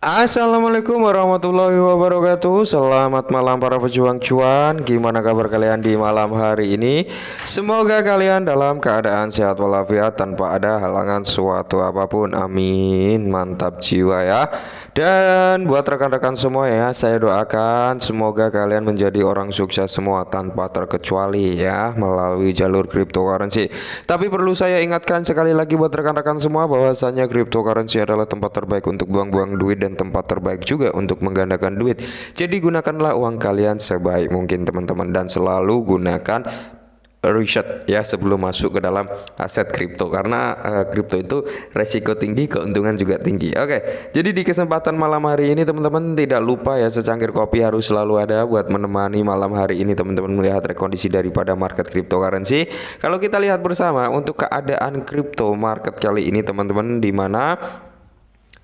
Assalamualaikum warahmatullahi wabarakatuh. Selamat malam para pejuang cuan. Gimana kabar kalian di malam hari ini? Semoga kalian dalam keadaan sehat walafiat tanpa ada halangan suatu apapun. Amin. Mantap jiwa ya. Dan buat rekan-rekan semua ya, saya doakan semoga kalian menjadi orang sukses semua tanpa terkecuali ya melalui jalur cryptocurrency. Tapi perlu saya ingatkan sekali lagi buat rekan-rekan semua bahwasanya cryptocurrency adalah tempat terbaik untuk buang-buang duit dan tempat terbaik juga untuk menggandakan duit. Jadi gunakanlah uang kalian sebaik mungkin teman-teman, dan selalu gunakan riset ya sebelum masuk ke dalam aset kripto, karena kripto itu resiko tinggi, keuntungan juga tinggi. Oke, jadi di kesempatan malam hari ini teman-teman tidak lupa ya, secangkir kopi harus selalu ada buat menemani malam hari ini teman-teman melihat rekondisi daripada market cryptocurrency. Kalau kita lihat bersama untuk keadaan kripto market kali ini teman-teman, di mana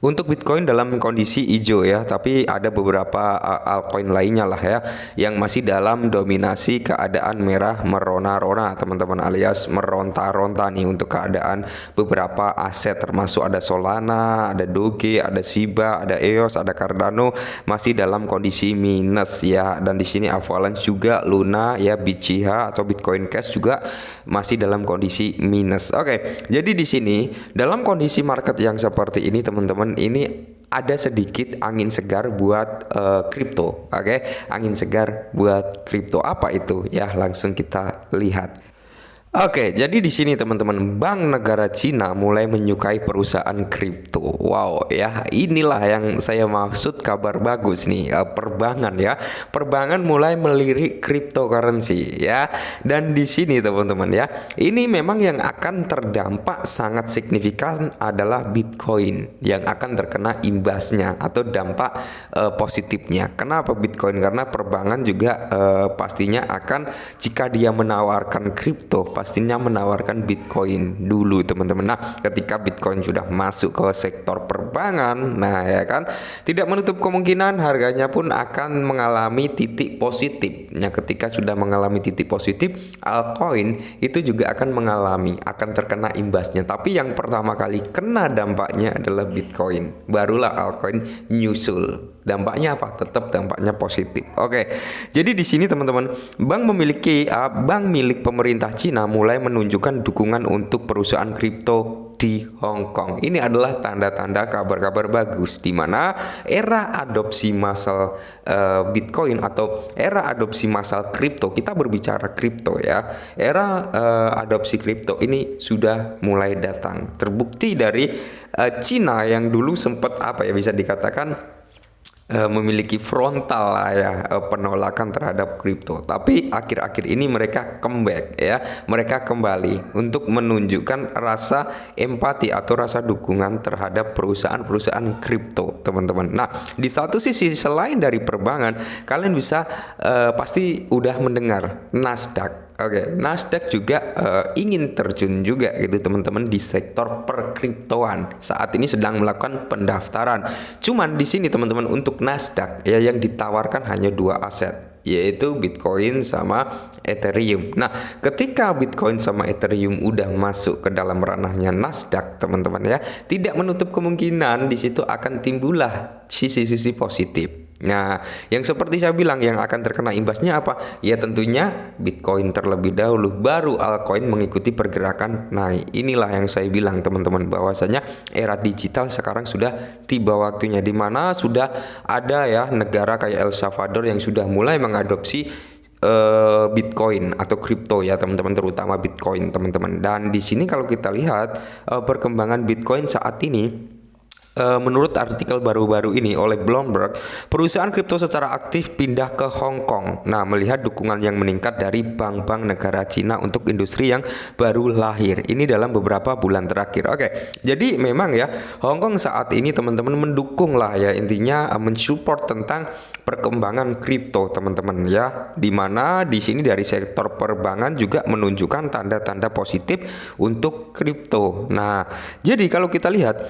untuk Bitcoin dalam kondisi hijau ya, tapi ada beberapa altcoin lainnya lah ya yang masih dalam dominasi keadaan merah merona-rona teman-teman, alias meronta-ronta nih untuk keadaan beberapa aset, termasuk ada Solana, ada Doge, ada Shiba, ada EOS, ada Cardano masih dalam kondisi minus ya. Dan di sini Avalanche juga, Luna ya, BCH atau Bitcoin Cash juga masih dalam kondisi minus. Oke, jadi di sini dalam kondisi market yang seperti ini teman-teman, ini ada sedikit angin segar buat kripto. Oke, angin segar buat kripto. Apa itu ya? Langsung kita lihat. Oke, jadi di sini teman-teman, Bank Negara Cina mulai menyukai perusahaan kripto. Wow, ya inilah yang saya maksud kabar bagus nih, perbankan ya. Perbankan mulai melirik cryptocurrency ya. Dan di sini teman-teman ya, ini memang yang akan terdampak sangat signifikan adalah Bitcoin yang akan terkena imbasnya atau dampak positifnya. Kenapa Bitcoin? Karena perbankan juga pastinya akan, jika dia menawarkan kripto, pastinya menawarkan Bitcoin dulu teman-teman. Nah, ketika Bitcoin sudah masuk ke sektor perbankan, nah ya kan, tidak menutup kemungkinan harganya pun akan mengalami titik positif. Nah, ketika sudah mengalami titik positif, altcoin itu juga akan terkena imbasnya. Tapi yang pertama kali kena dampaknya adalah Bitcoin, barulah altcoin nyusul. Dampaknya apa? Tetap dampaknya positif. Oke. Jadi di sini teman-teman, bank milik pemerintah Cina mulai menunjukkan dukungan untuk perusahaan kripto di Hong Kong. Ini adalah tanda-tanda kabar-kabar bagus, di mana era adopsi massal Bitcoin atau era adopsi massal kripto, kita berbicara kripto ya, era adopsi kripto ini sudah mulai datang. Terbukti dari Cina yang dulu sempat bisa dikatakan memiliki frontal lah ya, penolakan terhadap kripto, tapi akhir-akhir ini mereka comeback ya, mereka kembali untuk menunjukkan rasa empati atau rasa dukungan terhadap perusahaan-perusahaan kripto teman-teman. Nah, di satu sisi selain dari perbankan, kalian bisa pasti udah mendengar Nasdaq. Oke, Nasdaq juga ingin terjun juga gitu teman-teman di sektor perkriptoan. Saat ini sedang melakukan pendaftaran. Cuman di sini teman-teman, untuk Nasdaq ya yang ditawarkan hanya dua aset, yaitu Bitcoin sama Ethereum. Nah, ketika Bitcoin sama Ethereum udah masuk ke dalam ranahnya Nasdaq teman-teman ya, tidak menutup kemungkinan di situ akan timbullah sisi-sisi positif. Nah, yang seperti saya bilang, yang akan terkena imbasnya apa? Ya tentunya Bitcoin terlebih dahulu, baru altcoin mengikuti pergerakan naik. Inilah yang saya bilang teman-teman, bahwasanya era digital sekarang sudah tiba waktunya, di mana sudah ada ya negara kayak El Salvador yang sudah mulai mengadopsi Bitcoin atau kripto ya teman-teman, terutama Bitcoin teman-teman. Dan di sini kalau kita lihat perkembangan Bitcoin saat ini, menurut artikel baru-baru ini oleh Bloomberg, perusahaan kripto secara aktif pindah ke Hong Kong. Nah, melihat dukungan yang meningkat dari bank-bank negara Cina untuk industri yang baru lahir. Ini dalam beberapa bulan terakhir. Oke, jadi memang ya Hong Kong saat ini teman-teman mendukung lah ya, intinya mensupport tentang perkembangan kripto teman-teman ya. Dimana di sini dari sektor perbankan juga menunjukkan tanda-tanda positif untuk kripto. Nah, jadi kalau kita lihat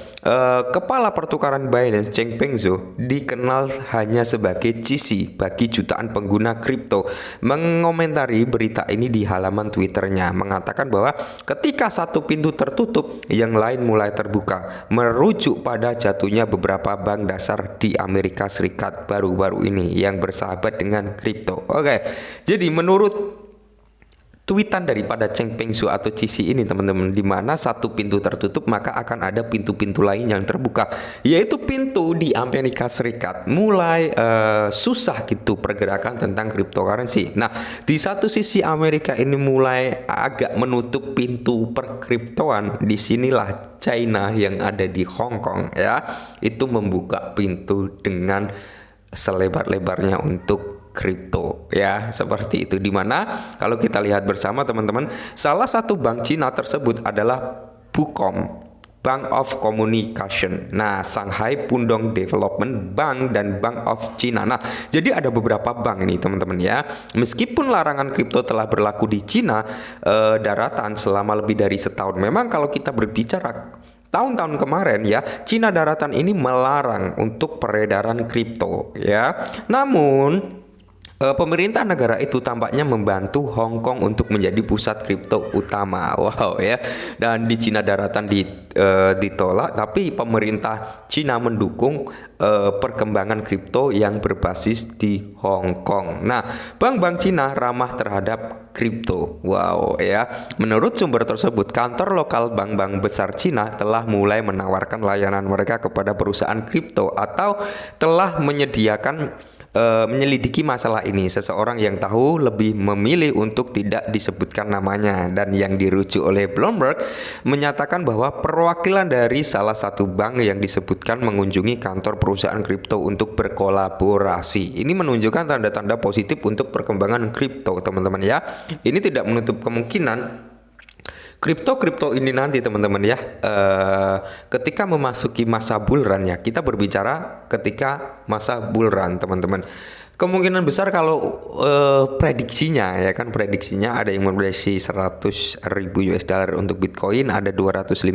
kepala Kepala pertukaran Binance Changpeng Zhou dikenal hanya sebagai Cici bagi jutaan pengguna kripto, mengomentari berita ini di halaman Twitternya, mengatakan bahwa ketika satu pintu tertutup, yang lain mulai terbuka, merujuk pada jatuhnya beberapa bank dasar di Amerika Serikat baru-baru ini yang bersahabat dengan kripto. Oke, jadi menurut tweetan daripada Changpeng Zhou atau Cici ini teman-teman, di mana satu pintu tertutup maka akan ada pintu-pintu lain yang terbuka, yaitu pintu di Amerika Serikat mulai susah gitu pergerakan tentang cryptocurrency. Nah, di satu sisi Amerika ini mulai agak menutup pintu perkriptoan, disinilah China yang ada di Hong Kong ya itu membuka pintu dengan selebar-lebarnya untuk kripto ya, seperti itu. Dimana kalau kita lihat bersama teman-teman, salah satu bank Cina tersebut adalah Bucom, Bank of Communication. Nah, Shanghai Pudong Development Bank dan Bank of China. Nah, jadi ada beberapa bank ini teman-teman ya. Meskipun larangan kripto telah berlaku di Cina daratan selama lebih dari setahun, memang kalau kita berbicara tahun-tahun kemarin ya, Cina daratan ini melarang untuk peredaran kripto ya. Namun pemerintah negara itu tampaknya membantu Hong Kong untuk menjadi pusat kripto utama. Wow ya. Dan di Cina daratan ditolak, tapi pemerintah Cina mendukung perkembangan kripto yang berbasis di Hong Kong. Nah, bank-bank Cina ramah terhadap kripto. Wow ya. Menurut sumber tersebut, kantor lokal bank-bank besar Cina telah mulai menawarkan layanan mereka kepada perusahaan kripto atau telah menyelidiki masalah ini. Seseorang yang tahu lebih memilih untuk tidak disebutkan namanya, dan yang dirujuk oleh Bloomberg menyatakan bahwa perwakilan dari salah satu bank yang disebutkan mengunjungi kantor perusahaan kripto untuk berkolaborasi. Ini menunjukkan tanda-tanda positif untuk perkembangan kripto teman-teman ya. Ini tidak menutup kemungkinan kripto ini nanti teman-teman ya, ketika memasuki masa bull run ya, kita berbicara ketika masa bull run teman-teman, kemungkinan besar kalau prediksinya ya kan, prediksinya ada yang memprediksi 100.000 US dollar untuk Bitcoin, ada 250.000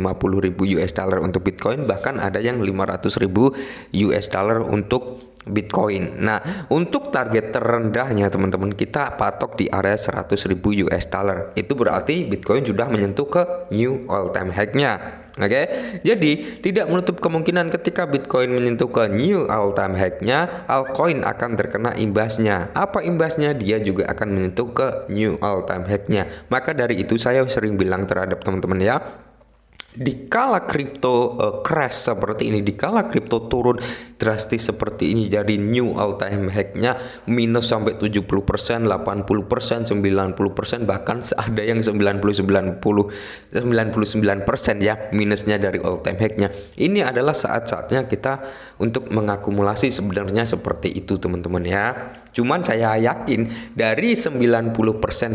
US dollar untuk Bitcoin, bahkan ada yang 500.000 US dollar untuk Bitcoin. Nah, untuk target terendahnya teman-teman, kita patok di area 100.000 US dollar. Itu berarti Bitcoin sudah menyentuh ke new all time high-nya. Oke. Jadi, tidak menutup kemungkinan ketika Bitcoin menyentuh ke new all time high-nya, altcoin akan terkena imbasnya. Apa imbasnya? Dia juga akan menyentuh ke new all time high-nya. Maka dari itu saya sering bilang terhadap teman-teman ya, dikala kripto crash seperti ini, dikala kripto turun drastis seperti ini dari new all time high-nya minus sampai 70%, 80%, 90%, bahkan ada yang 99% ya minusnya dari all time high-nya. Ini adalah saat-saatnya kita untuk mengakumulasi sebenarnya seperti itu teman-teman ya. Cuman saya yakin dari 90%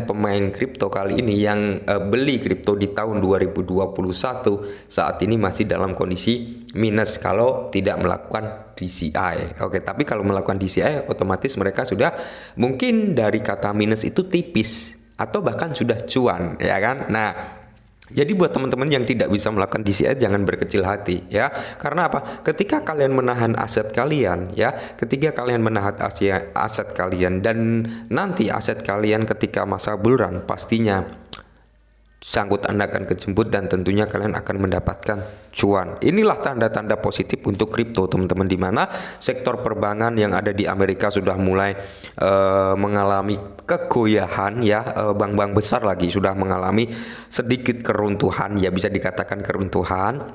pemain kripto kali ini yang beli kripto di tahun 2021 saat ini masih dalam kondisi minus kalau tidak melakukan DCI. Oke, tapi kalau melakukan DCI otomatis mereka sudah mungkin dari kata minus itu tipis atau bahkan sudah cuan ya kan. Nah, jadi buat teman-teman yang tidak bisa melakukan DCI jangan berkecil hati ya. Karena apa? Ketika kalian menahan aset kalian ya, ketika kalian menahan aset kalian dan nanti aset kalian ketika masa bull run pastinya sangkut Anda akan kejemput dan tentunya kalian akan mendapatkan cuan. Inilah tanda-tanda positif untuk kripto teman-teman, di mana sektor perbankan yang ada di Amerika sudah mulai mengalami kegoyahan ya, bank-bank besar lagi sudah mengalami sedikit keruntuhan ya, bisa dikatakan keruntuhan.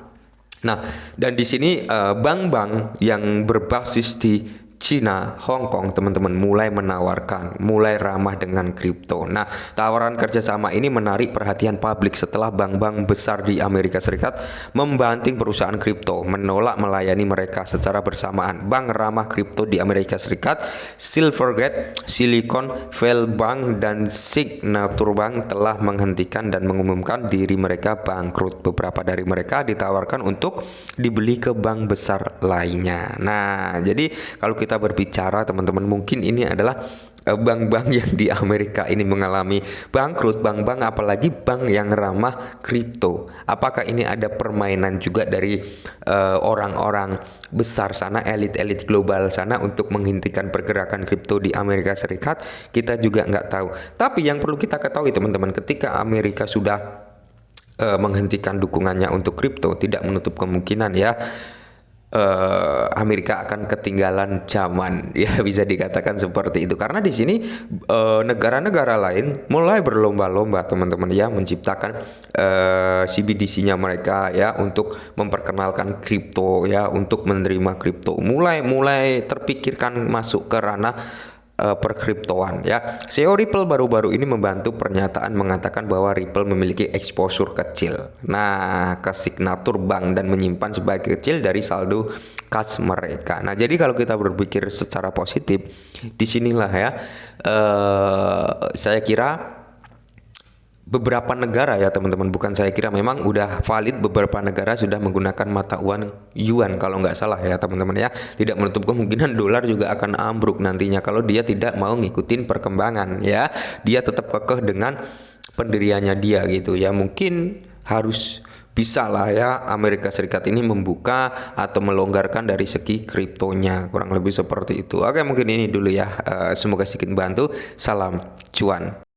Nah, dan di sini bank-bank yang berbasis di Cina, Hong Kong teman-teman mulai menawarkan, mulai ramah dengan kripto. Nah, tawaran kerjasama ini menarik perhatian publik setelah bank-bank besar di Amerika Serikat membanting perusahaan kripto, menolak melayani mereka secara bersamaan. Bank ramah kripto di Amerika Serikat, Silvergate, Silicon Valley Bank, dan Signature Bank telah menghentikan dan mengumumkan diri mereka bangkrut. Beberapa dari mereka ditawarkan untuk dibeli ke bank besar lainnya. Nah, jadi kalau kita berbicara teman-teman, mungkin ini adalah bank-bank yang di Amerika ini mengalami bangkrut, bank-bank apalagi bank yang ramah kripto. Apakah ini ada permainan juga dari orang-orang besar sana, elit-elit global sana untuk menghentikan pergerakan kripto di Amerika Serikat? Kita juga nggak tahu. Tapi yang perlu kita ketahui teman-teman, ketika Amerika sudah menghentikan dukungannya untuk kripto, tidak menutup kemungkinan ya Amerika akan ketinggalan zaman, ya bisa dikatakan seperti itu. Karena di sini negara-negara lain mulai berlomba-lomba teman-teman ya menciptakan CBDC-nya mereka ya untuk memperkenalkan kripto ya, untuk menerima kripto. Mulai terpikirkan masuk ke ranah perkriptoan ya. CEO Ripple baru-baru ini membantu pernyataan mengatakan bahwa Ripple memiliki exposure kecil ke signatur bank dan menyimpan sebagai kecil dari saldo kas mereka. Nah, jadi kalau kita berpikir secara positif, disinilah ya saya kira beberapa negara ya teman-teman, bukan saya kira, memang udah valid beberapa negara sudah menggunakan mata uang yuan kalau nggak salah ya teman-teman ya. Tidak menutup kemungkinan dolar juga akan ambruk nantinya kalau dia tidak mau ngikutin perkembangan ya. Dia tetap kekeh dengan pendiriannya dia gitu ya. Mungkin harus bisa lah ya Amerika Serikat ini membuka atau melonggarkan dari segi kriptonya, kurang lebih seperti itu. Oke, mungkin ini dulu ya. Semoga sedikit membantu. Salam cuan.